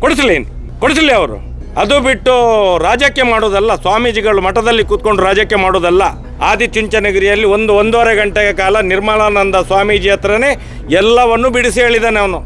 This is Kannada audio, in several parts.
ಕೊಡಿಸಲಿ ಅವರು. ಅದು ಬಿಟ್ಟು ರಾಜಕೀಯ ಮಾಡೋದಲ್ಲ, ಸ್ವಾಮೀಜಿಗಳು ಮಠದಲ್ಲಿ ಕೂತ್ಕೊಂಡು ರಾಜಕೀಯ ಮಾಡೋದಲ್ಲ. ಆದಿಚುಂಚನಗಿರಿಯಲ್ಲಿ ಒಂದೂವರೆ ಗಂಟೆಯ ಕಾಲ ನಿರ್ಮಲಾನಂದ ಸ್ವಾಮೀಜಿ ಹತ್ರನೇ ಎಲ್ಲವನ್ನು ಬಿಡಿಸಿ ಹೇಳಿದ್ದಾನೆ ಅವನು.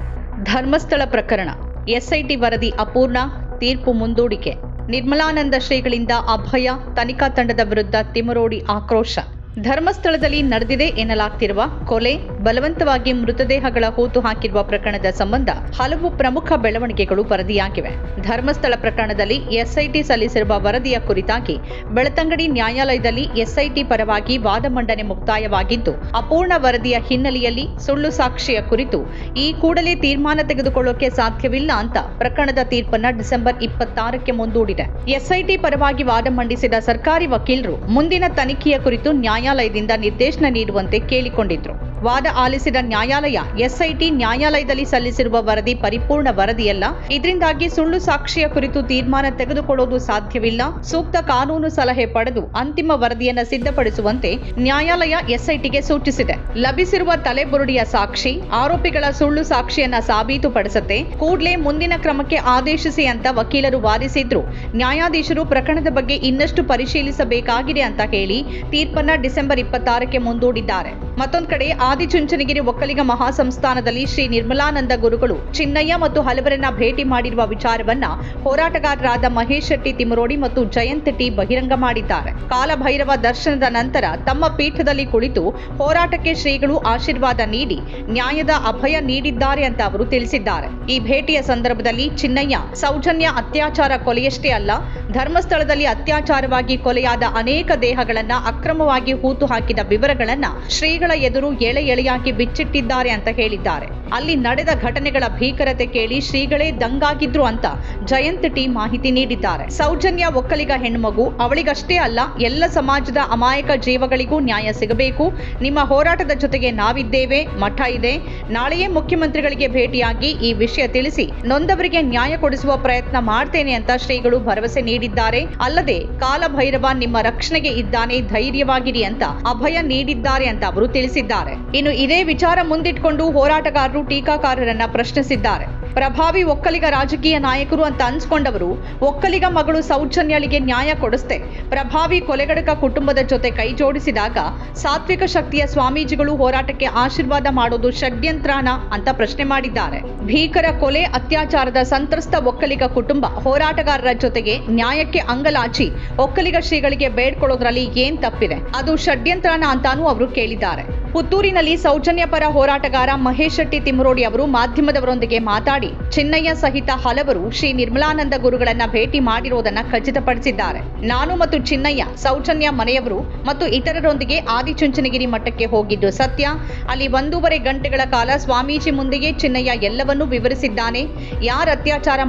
ಧರ್ಮಸ್ಥಳ ಪ್ರಕರಣ, ಎಸ್ಐಟಿ ವರದಿ ಅಪೂರ್ಣ, ತೀರ್ಪು ಮುಂದೂಡಿಕೆ. ನಿರ್ಮಲಾನಂದ ಶ್ರೀಗಳಿಂದ ಅಭಯ, ತನಿಖಾ ತಂಡದ ವಿರುದ್ಧ ತಿಮರೋಡಿ ಆಕ್ರೋಶ. ಧರ್ಮಸ್ಥಳದಲ್ಲಿ ನಡೆದಿದೆ ಎನ್ನಲಾಗ್ತಿರುವ ಕೊಲೆ, ಬಲವಂತವಾಗಿ ಮೃತದೇಹಗಳ ಹೂತು ಹಾಕಿರುವ ಪ್ರಕರಣದ ಸಂಬಂಧ ಹಲವು ಪ್ರಮುಖ ಬೆಳವಣಿಗೆಗಳು ವರದಿಯಾಗಿವೆ. ಧರ್ಮಸ್ಥಳ ಪ್ರಕರಣದಲ್ಲಿ ಎಸ್ಐಟಿ ಸಲ್ಲಿಸಿರುವ ವರದಿಯ ಕುರಿತಾಗಿ ಬೆಳ್ತಂಗಡಿ ನ್ಯಾಯಾಲಯದಲ್ಲಿ ಎಸ್ಐಟಿ ಪರವಾಗಿ ವಾದ ಮಂಡನೆ ಮುಕ್ತಾಯವಾಗಿದ್ದು, ಅಪೂರ್ಣ ವರದಿಯ ಹಿನ್ನೆಲೆಯಲ್ಲಿ ಸುಳ್ಳು ಸಾಕ್ಷಿಯ ಕುರಿತು ಈ ಕೂಡಲೇ ತೀರ್ಮಾನ ತೆಗೆದುಕೊಳ್ಳೋಕೆ ಸಾಧ್ಯವಿಲ್ಲ ಅಂತ ಪ್ರಕರಣದ ತೀರ್ಪನ್ನ ಡಿಸೆಂಬರ್ 26ಕ್ಕೆ ಮುಂದೂಡಿದೆ. ಎಸ್ಐಟಿ ಪರವಾಗಿ ವಾದ ಮಂಡಿಸಿದ ಸರ್ಕಾರಿ ವಕೀಲರು ಮುಂದಿನ ತನಿಖೆಯ ಕುರಿತು ನ್ಯಾಯಾಲಯದಿಂದ ನಿರ್ದೇಶನ ನೀಡುವಂತೆ ಕೇಳಿಕೊಂಡಿದ್ರು. ವಾದ ಆಲಿಸಿದ ನ್ಯಾಯಾಲಯ ಎಸ್ಐಟಿ ನ್ಯಾಯಾಲಯದಲ್ಲಿ ಸಲ್ಲಿಸಿರುವ ವರದಿ ಪರಿಪೂರ್ಣ ವರದಿಯಲ್ಲ, ಇದರಿಂದಾಗಿ ಸುಳ್ಳು ಸಾಕ್ಷಿಯ ಕುರಿತು ತೀರ್ಮಾನ ತೆಗೆದುಕೊಳ್ಳುವುದು ಸಾಧ್ಯವಿಲ್ಲ, ಸೂಕ್ತ ಕಾನೂನು ಸಲಹೆ ಪಡೆದು ಅಂತಿಮ ವರದಿಯನ್ನು ಸಿದ್ಧಪಡಿಸುವಂತೆ ನ್ಯಾಯಾಲಯ ಎಸ್ಐಟಿಗೆ ಸೂಚಿಸಿದೆ. ಲಭಿಸಿರುವ ತಲೆಬುರುಡಿಯ ಸಾಕ್ಷಿ ಆರೋಪಿಗಳ ಸುಳ್ಳು ಸಾಕ್ಷಿಯನ್ನ ಸಾಬೀತುಪಡಿಸುತ್ತೆ, ಕೂಡಲೇ ಮುಂದಿನ ಕ್ರಮಕ್ಕೆ ಆದೇಶಿಸಿ ಅಂತ ವಕೀಲರು ವಾದಿಸಿದ್ರು. ನ್ಯಾಯಾಧೀಶರು ಪ್ರಕರಣದ ಬಗ್ಗೆ ಇನ್ನಷ್ಟು ಪರಿಶೀಲಿಸಬೇಕಾಗಿದೆ ಅಂತ ಹೇಳಿ ತೀರ್ಪನ್ನ ಡಿಸೆಂಬರ್ 26ಕ್ಕೆ ಮುಂದೂಡಿದ್ದಾರೆ. ಮತ್ತೊಂದು ಕಡೆ ಆದಿಚುಂಚನಗಿರಿ ಒಕ್ಕಲಿಗ ಮಹಾಸಂಸ್ಥಾನದಲ್ಲಿ ಶ್ರೀ ನಿರ್ಮಲಾನಂದ ಗುರುಗಳು ಚಿನ್ನಯ್ಯ ಮತ್ತು ಹಲವರನ್ನ ಭೇಟಿ ಮಾಡಿರುವ ವಿಚಾರವನ್ನ ಹೋರಾಟಗಾರರಾದ ಮಹೇಶ್ ಶೆಟ್ಟಿ ತಿಮರೋಡಿ ಮತ್ತು ಜಯಂತ್ ಟಿ ಬಹಿರಂಗ ಮಾಡಿದ್ದಾರೆ. ಕಾಲಭೈರವ ದರ್ಶನದ ನಂತರ ತಮ್ಮ ಪೀಠದಲ್ಲಿ ಕುಳಿತು ಹೋರಾಟಕ್ಕೆ ಶ್ರೀಗಳು ಆಶೀರ್ವಾದ ನೀಡಿ ನ್ಯಾಯದ ಅಭಯ ನೀಡಿದ್ದಾರೆ ಅಂತ ಅವರು ತಿಳಿಸಿದ್ದಾರೆ. ಈ ಭೇಟಿಯ ಸಂದರ್ಭದಲ್ಲಿ ಚಿನ್ನಯ್ಯ ಸೌಜನ್ಯ ಅತ್ಯಾಚಾರ ಕೊಲೆಯಷ್ಟೇ ಅಲ್ಲ, ಧರ್ಮಸ್ಥಳದಲ್ಲಿ ಅತ್ಯಾಚಾರವಾಗಿ ಕೊಲೆಯಾದ ಅನೇಕ ದೇಹಗಳನ್ನ ಅಕ್ರಮವಾಗಿ ಹೂತು ಹಾಕಿದ ವಿವರಗಳನ್ನ ಶ್ರೀಗಳ ಎದುರು ಎಳೆಯಾಗಿ ಬಿಚ್ಚಿಟ್ಟಿದ್ದಾರೆ ಅಂತ ಹೇಳಿದ್ದಾರೆ. ಅಲ್ಲಿ ನಡೆದ ಘಟನೆಗಳ ಭೀಕರತೆ ಕೇಳಿ ಶ್ರೀಗಳೇ ದಂಗಾಗಿದ್ರು ಅಂತ ಜಯಂತ್ ಟಿ ಮಾಹಿತಿ ನೀಡಿದ್ದಾರೆ. ಸೌಜನ್ಯ ಒಕ್ಕಲಿಗ ಹೆಣ್ಮಗು, ಅವಳಿಗಷ್ಟೇ ಅಲ್ಲ ಎಲ್ಲ ಸಮಾಜದ ಅಮಾಯಕ ಜೀವಗಳಿಗೂ ನ್ಯಾಯ ಸಿಗಬೇಕು. ನಿಮ್ಮ ಹೋರಾಟದ ಜೊತೆಗೆ ನಾವಿದ್ದೇವೆ, ಮಠ ಇದೆ. ನಾಳೆಯೇ ಮುಖ್ಯಮಂತ್ರಿಗಳಿಗೆ ಭೇಟಿಯಾಗಿ ಈ ವಿಷಯ ತಿಳಿಸಿ ನೊಂದವರಿಗೆ ನ್ಯಾಯ ಕೊಡಿಸುವ ಪ್ರಯತ್ನ ಮಾಡ್ತೇನೆ ಅಂತ ಶ್ರೀಗಳು ಭರವಸೆ ನೀಡಿದ್ದಾರೆ. ಅಲ್ಲದೆ ಕಾಲಭೈರವ ನಿಮ್ಮ ರಕ್ಷಣೆಗೆ ಇದ್ದಾನೆ, ಧೈರ್ಯವಾಗಿರಿ ಅಂತ ಅಭಯ ನೀಡಿದ್ದಾರೆ ಅಂತ ಅವರು ತಿಳಿಸಿದ್ದಾರೆ. ಇನ್ನು ಇದೇ ವಿಚಾರ ಮುಂದಿಟ್ಕೊಂಡು ಹೋರಾಟಗಾರರು ಟೀಕಾಕಾರರನ್ನ ಪ್ರಶ್ನಿಸಿದ್ದಾರೆ. ಪ್ರಭಾವಿ ಒಕ್ಕಲಿಗ ರಾಜಕೀಯ ನಾಯಕರು ಅಂತ ಅನ್ಸ್ಕೊಂಡವರು ಒಕ್ಕಲಿಗ ಮಗಳು ಸೌಜನ್ಯಳಿಗೆ ನ್ಯಾಯ ಕೊಡಿಸ್ತೆ ಪ್ರಭಾವಿ ಕೊಲೆಗಡಕ ಕುಟುಂಬದ ಜೊತೆ ಕೈ ಜೋಡಿಸಿದಾಗ ಸಾತ್ವಿಕ ಶಕ್ತಿಯ ಸ್ವಾಮೀಜಿಗಳು ಹೋರಾಟಕ್ಕೆ ಆಶೀರ್ವಾದ ಮಾಡೋದು ಷಡ್ಯಂತ್ರನ ಅಂತ ಪ್ರಶ್ನೆ ಮಾಡಿದ್ದಾರೆ. ಭೀಕರ ಕೊಲೆ ಅತ್ಯಾಚಾರದ ಸಂತ್ರಸ್ತ ಒಕ್ಕಲಿಗ ಕುಟುಂಬ ಹೋರಾಟಗಾರರ ಜೊತೆಗೆ ನ್ಯಾಯಕ್ಕೆ ಅಂಗಲಾಚಿ ಒಕ್ಕಲಿಗ ಶ್ರೀಗಳಿಗೆ ಬೇಡ್ಕೊಳ್ಳೋದ್ರಲ್ಲಿ ಏನ್ ತಪ್ಪಿದೆ, ಅದು ಷಡ್ಯಂತ್ರನ ಅಂತಾನೂ ಅವರು ಕೇಳಿದ್ದಾರೆ. ಪುತ್ತೂರಿನಲ್ಲಿ ಸೌಜನ್ಯ ಪರ ಹೋರಾಟಗಾರ ಮಹೇಶ್ ಶೆಟ್ಟಿ ತಿಮರೋಡಿ ಅವರು ಮಾಧ್ಯಮದವರೊಂದಿಗೆ ಮಾತಾಡಿ ಚಿನ್ನಯ್ಯ ಸಹಿತ ಹಲವರು ಶ್ರೀ ನಿರ್ಮಲಾನಂದ ಗುರುಗಳನ್ನ ಭೇಟಿ ಮಾಡಿರುವುದನ್ನ ಖಚಿತಪಡಿಸಿದ್ದಾರೆ. ನಾನು ಮತ್ತು ಚಿನ್ನಯ್ಯ, ಸೌಜನ್ಯ ಮನೆಯವರು ಮತ್ತು ಇತರರೊಂದಿಗೆ ಆದಿಚುಂಚನಗಿರಿ ಮಠಕ್ಕೆ ಹೋಗಿದ್ದು ಸತ್ಯ. ಅಲ್ಲಿ 1.5 ಗಂಟೆಗಳ ಕಾಲ ಸ್ವಾಮೀಜಿ ಮುಂದೆಯೇ ಚಿನ್ನಯ್ಯ ಎಲ್ಲವನ್ನೂ ವಿವರಿಸಿದ್ದಾನೆ. ಯಾರು ಅತ್ಯಾಚಾರ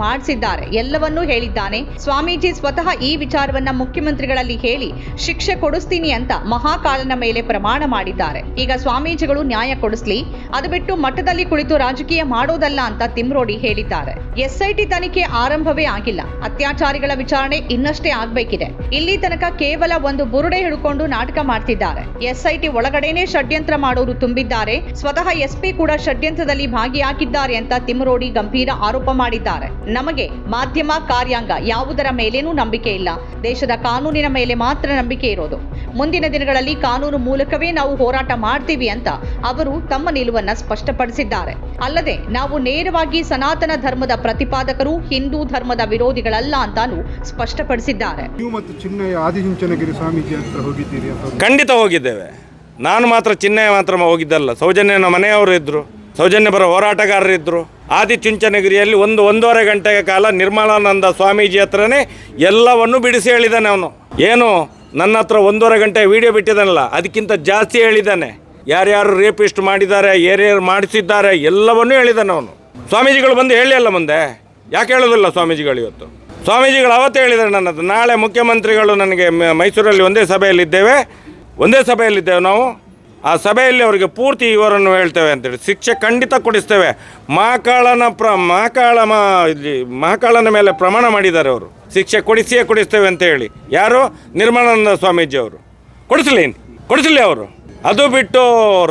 ಮಾಡಿಸಿದ್ದಾರೆ ಎಲ್ಲವನ್ನೂ ಹೇಳಿದ್ದಾನೆ. ಸ್ವಾಮೀಜಿ ಸ್ವತಃ ಈ ವಿಚಾರವನ್ನ ಮುಖ್ಯಮಂತ್ರಿಗಳಲ್ಲಿ ಹೇಳಿ ಶಿಕ್ಷೆ ಕೊಡಿಸ್ತೀನಿ ಅಂತ ಮಹಾಕಾಲನ ಮೇಲೆ ಪ್ರಮಾಣ ಮಾಡಿದ್ದಾರೆ. ಈಗ ಸ್ವಾಮೀಜಿಗಳು ನ್ಯಾಯ ಕೊಡಿಸ್ಲಿ, ಅದು ಬಿಟ್ಟು ಮಠದಲ್ಲಿ ಕುಳಿತು ರಾಜಕೀಯ ಮಾಡೋದಲ್ಲ ಅಂತ ತಿಮ್ರೋಡಿ ಹೇಳಿದ್ದಾರೆ. ಎಸ್ಐಟಿ ತನಿಖೆ ಆರಂಭವೇ ಆಗಿಲ್ಲ, ಅತ್ಯಾಚಾರಿಗಳ ವಿಚಾರಣೆ ಇನ್ನಷ್ಟೇ ಆಗ್ಬೇಕಿದೆ. ಇಲ್ಲಿ ತನಕ ಕೇವಲ ಒಂದು ಬುರುಡೆ ಹಿಡ್ಕೊಂಡು ನಾಟಕ ಮಾಡ್ತಿದ್ದಾರೆ. ಎಸ್ಐಟಿ ಒಳಗಡೆನೆ ಷಡ್ಯಂತ್ರ ಮಾಡೋರು ತುಂಬಿದ್ದಾರೆ. ಸ್ವತಃ ಎಸ್ಪಿ ಕೂಡ ಷಡ್ಯಂತ್ರದಲ್ಲಿ ಭಾಗಿಯಾಗಿದ್ದಾರೆ ಅಂತ ತಿಮ್ರೋಡಿ ಗಂಭೀರ ಆರೋಪ ಮಾಡಿದ್ದಾರೆ. ನಮಗೆ ಮಾಧ್ಯಮ ಕಾರ್ಯಾಂಗ ಯಾವುದರ ಮೇಲೇನೂ ನಂಬಿಕೆ ಇಲ್ಲ, ದೇಶದ ಕಾನೂನಿನ ಮೇಲೆ ಮಾತ್ರ ನಂಬಿಕೆ ಇರೋದು. ಮುಂದಿನ ದಿನಗಳಲ್ಲಿ ಕಾನೂನು ಮೂಲಕವೇ ನಾವು ಹೋರಾಟ ಮಾಡ್ತೀವಿ ಅಂತ ಅವರು ತಮ್ಮ ನಿಲುವನ್ನ ಸ್ಪಷ್ಟಪಡಿಸಿದ್ದಾರೆ. ಅಲ್ಲದೆ ನಾವು ನೇರವಾಗಿ ಸನಾತನ ಧರ್ಮದ ಪ್ರತಿಪಾದಕರು, ಹಿಂದೂ ಧರ್ಮದ ವಿರೋಧಿಗಳಲ್ಲ ಅಂತಾನು ಸ್ಪಷ್ಟಪಡಿಸಿದ್ದಾರೆ. ನೀವು ಮತ್ತು ಚಿನ್ನಯ್ಯ ಆದಿಚುಂಚನಗಿರಿ ಸ್ವಾಮೀಜಿ ಹತ್ರ ಹೋಗಿದ್ದೀರಿ? ಖಂಡಿತ ಹೋಗಿದ್ದೇವೆ. ನಾನು ಮಾತ್ರ ಚಿನ್ನಯ್ಯ ಮಾತ್ರ ಹೋಗಿದ್ದಲ್ಲ, ಸೌಜನ್ಯನ ಮನೆಯವರು ಇದ್ರು, ಸೌಜನ್ಯ ಪರ ಹೋರಾಟಗಾರರಿದ್ದರು. ಆದಿಚುಂಚನಗಿರಿಯಲ್ಲಿ ಒಂದೂವರೆ ಗಂಟೆಯ ಕಾಲ ನಿರ್ಮಲಾನಂದ ಸ್ವಾಮೀಜಿ ಹತ್ರನೇ ಎಲ್ಲವನ್ನು ಬಿಡಿಸಿ ಹೇಳಿದ್ದಾನೆ ಅವನು. ಏನು ನನ್ನ ಹತ್ರ 1.5 ಗಂಟೆ ವಿಡಿಯೋ ಬಿಟ್ಟಿದ್ದಾನಲ್ಲ, ಅದಕ್ಕಿಂತ ಜಾಸ್ತಿ ಹೇಳಿದ್ದಾನೆ. ಯಾರ್ಯಾರು ರೇಪಿಸ್ಟ್ ಮಾಡಿದ್ದಾರೆ, ಯಾರ್ಯಾರು ಮಾಡಿಸಿದ್ದಾರೆ ಎಲ್ಲವನ್ನೂ ಹೇಳಿದ್ದಾನೆ ಅವನು. ಸ್ವಾಮೀಜಿಗಳು ಬಂದು ಹೇಳಿಯಲ್ಲ ಮುಂದೆ, ಯಾಕೆ ಹೇಳೋದಿಲ್ಲ ಸ್ವಾಮೀಜಿಗಳು? ಇವತ್ತು ಸ್ವಾಮೀಜಿಗಳು ಅವತ್ತೇ ಹೇಳಿದ್ದಾರೆ ನನ್ನ ಹತ್ರ, ನಾಳೆ ಮುಖ್ಯಮಂತ್ರಿಗಳು ನನಗೆ ಮೈಸೂರಲ್ಲಿ ಒಂದೇ ಸಭೆಯಲ್ಲಿದ್ದೇವೆ ನಾವು, ಆ ಸಭೆಯಲ್ಲಿ ಅವರಿಗೆ ಪೂರ್ತಿ ಇವರನ್ನು ಹೇಳ್ತೇವೆ ಅಂತೇಳಿ ಶಿಕ್ಷೆ ಖಂಡಿತ ಕೊಡಿಸ್ತೇವೆ. ಮಹಾಕಾಳನ ಮೇಲೆ ಪ್ರಮಾಣ ಮಾಡಿದ್ದಾರೆ ಅವರು, ಶಿಕ್ಷೆ ಕೊಡಿಸ್ತೇವೆ ಅಂತ ಹೇಳಿ. ಯಾರು? ನಿರ್ಮಲಾನಂದ ಸ್ವಾಮೀಜಿ ಅವರು. ಕೊಡಿಸಲಿ ಅವರು. ಅದು ಬಿಟ್ಟು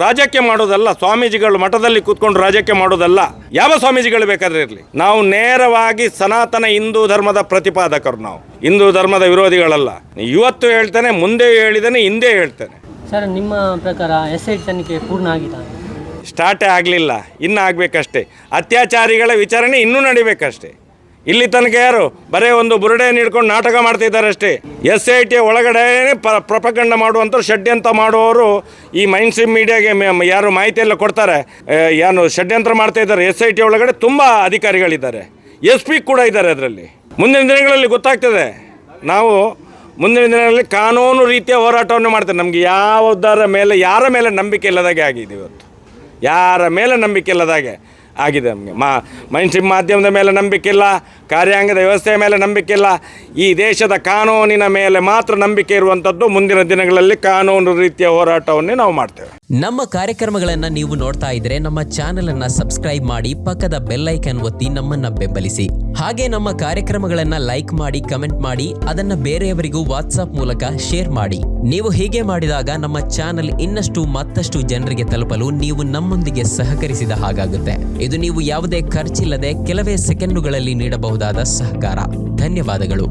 ರಾಜಕೀಯ ಮಾಡೋದಲ್ಲ. ಸ್ವಾಮೀಜಿಗಳು ಮಠದಲ್ಲಿ ಕೂತ್ಕೊಂಡು ರಾಜಕೀಯ ಮಾಡೋದಲ್ಲ. ಯಾವ ಸ್ವಾಮೀಜಿಗಳು ಬೇಕಾದ್ರೆ ಇರಲಿ, ನಾವು ನೇರವಾಗಿ ಸನಾತನ ಹಿಂದೂ ಧರ್ಮದ ಪ್ರತಿಪಾದಕರು. ನಾವು ಹಿಂದೂ ಧರ್ಮದ ವಿರೋಧಿಗಳಲ್ಲ. ಇವತ್ತು ಹೇಳ್ತೇನೆ, ಮುಂದೆ ಹೇಳಿದ್ದೇನೆ, ಹಿಂದೆ ಹೇಳ್ತೇನೆ. ಸರ್, ನಿಮ್ಮ ಪ್ರಕಾರ SIT ತನಿಖೆ ಪೂರ್ಣ ಆಗಿದೆ? ಸ್ಟಾರ್ಟೇ ಆಗಲಿಲ್ಲ, ಇನ್ನೂ ಆಗಬೇಕಷ್ಟೇ. ಅತ್ಯಾಚಾರಿಗಳ ವಿಚಾರಣೆ ಇನ್ನೂ ನಡಿಬೇಕಷ್ಟೇ. ಇಲ್ಲಿ ತನಕ ಯಾರು ಬರೀ ಒಂದು ಬುರುಡೆಯನ್ನು ಹಿಡ್ಕೊಂಡು ನಾಟಕ ಮಾಡ್ತಿದ್ದಾರೆ ಅಷ್ಟೇ. SIT ಒಳಗಡೆ ಪ್ರಪಗಂಡ ಮಾಡುವಂಥವ್ರು, ಷಡ್ಯಂತ್ರ ಮಾಡುವವರು ಈ ಮೈನ್ ಸ್ಟ್ರೀಮ್ ಮೀಡಿಯಾಗೆ ಯಾರು ಮಾಹಿತಿ ಎಲ್ಲ ಕೊಡ್ತಾರೆ, ಏನು ಷಡ್ಯಂತ್ರ ಮಾಡ್ತಾ ಇದ್ದಾರೆ. SIT ಒಳಗಡೆ ತುಂಬ ಅಧಿಕಾರಿಗಳಿದ್ದಾರೆ, SP ಕೂಡ ಇದ್ದಾರೆ ಅದರಲ್ಲಿ. ಮುಂದಿನ ದಿನಗಳಲ್ಲಿ ಗೊತ್ತಾಗ್ತದೆ. ನಾವು ಮುಂದಿನ ದಿನಗಳಲ್ಲಿ ಕಾನೂನು ರೀತಿಯ ಹೋರಾಟವನ್ನು ಮಾಡ್ತೇವೆ. ನಮಗೆ ಯಾರ ಮೇಲೆ ನಂಬಿಕೆ ಇಲ್ಲದಾಗೆ ಆಗಿದೆ. ಇವತ್ತು ಯಾರ ಮೇಲೆ ನಂಬಿಕೆ ಇಲ್ಲದಾಗೆ ಆಗಿದೆ. ನಮಗೆ ಮೈನ್ ಸ್ಟ್ರೀಮ್ ಮಾಧ್ಯಮದ ಮೇಲೆ ನಂಬಿಕೆ ಇಲ್ಲ, ಕಾರ್ಯಾಂಗದ ವ್ಯವಸ್ಥೆಯ ಮೇಲೆ ನಂಬಿಕೆ ಇಲ್ಲ. ಈ ದೇಶದ ಕಾನೂನಿನ ಮೇಲೆ ಮಾತ್ರ ನಂಬಿಕೆ ಇರುವಂಥದ್ದು. ಮುಂದಿನ ದಿನಗಳಲ್ಲಿ ಕಾನೂನು ರೀತಿಯ ಹೋರಾಟವನ್ನೇ ನಾವು ಮಾಡ್ತೇವೆ. ನಮ್ಮ ಕಾರ್ಯಕ್ರಮಗಳನ್ನು ನೀವು ನೋಡ್ತಾ ಇದ್ರೆ ನಮ್ಮ ಚಾನೆಲ್ ಅನ್ನ ಸಬ್ಸ್ಕ್ರೈಬ್ ಮಾಡಿ, ಪಕ್ಕದ ಬೆಲ್ ಐಕನ್ ಒತ್ತಿ ನಮ್ಮನ್ನ ಬೆಂಬಲಿಸಿ. ಹಾಗೆ ನಮ್ಮ ಕಾರ್ಯಕ್ರಮಗಳನ್ನ ಲೈಕ್ ಮಾಡಿ, ಕಮೆಂಟ್ ಮಾಡಿ, ಅದನ್ನ ಬೇರೆಯವರಿಗೂ ವಾಟ್ಸ್ಆಪ್ ಮೂಲಕ ಶೇರ್ ಮಾಡಿ. ನೀವು ಹೀಗೆ ಮಾಡಿದಾಗ ನಮ್ಮ ಚಾನೆಲ್ ಇನ್ನಷ್ಟು ಮತ್ತಷ್ಟು ಜನರಿಗೆ ತಲುಪಲು ನೀವು ನಮ್ಮೊಂದಿಗೆ ಸಹಕರಿಸಿದ ಹಾಗಾಗುತ್ತೆ. ಇದು ನೀವು ಯಾವುದೇ ಖರ್ಚಿಲ್ಲದೆ ಕೆಲವೇ ಸೆಕೆಂಡುಗಳಲ್ಲಿ ನೀಡಬಹುದಾದ ಸಹಕಾರ. ಧನ್ಯವಾದಗಳು.